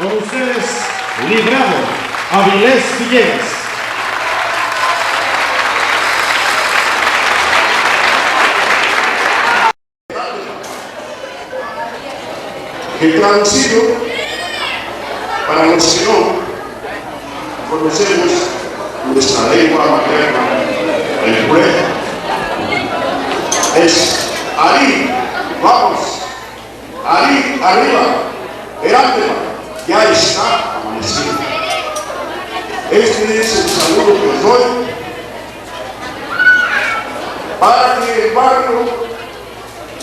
Con ustedes, Librado Avilés Villegas. Que traducido, para los que no conocemos nuestra lengua materna, el pueblo, es Alí, vamos, Alí, arriba, delante, ya está amanecido. Este es el saludo que os doy para que el barrio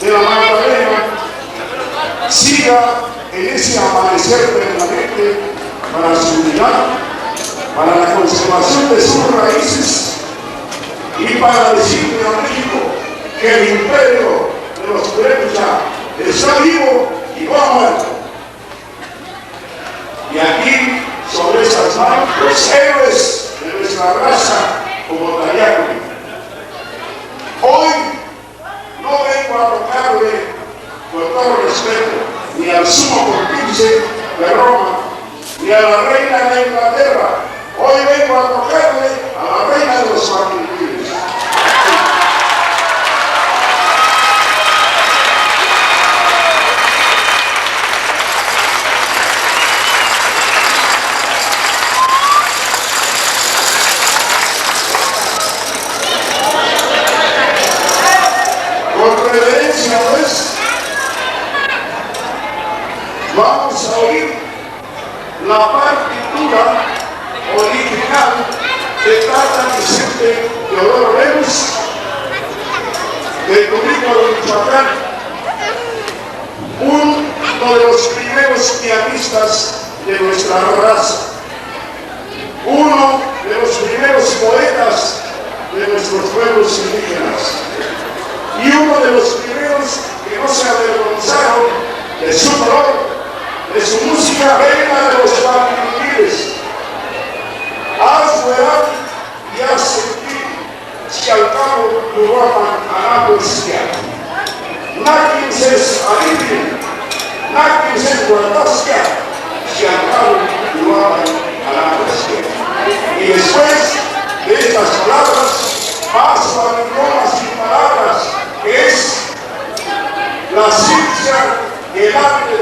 de la Magdalena siga en ese amanecer permanente para su unidad, para la conservación de sus raíces y para decirle a México que el imperio de los pueblos ya está vivo y no ha muerto. Y aquí, sobre estas manos, los héroes de nuestra raza, como Tallaco. Hoy no vengo a tocarle, con todo respeto, ni al sumo pontífice de Roma, ni a la reina de Inglaterra. Hoy vengo a tocarle a la reina de los argentinos. Con reverencia, pues, vamos a oír la partitura original de Tata Vicente Teodoro Lemus, de Turismo de Michoacán, uno de los primeros pianistas de nuestra raza, uno de los primeros poetas de nuestros pueblos indígenas y uno de los primeros que no se avergonzaron de su color, de su música reina de los familiares. Haz verar y haz sentir, si al cabo tu ropa a la poesía. Náquense alivien, náquense guardasca, si al cabo tu ropa a la poesía. Y después de estas palabras, paso a mi idioma sin palabras, que es la ciencia, el arte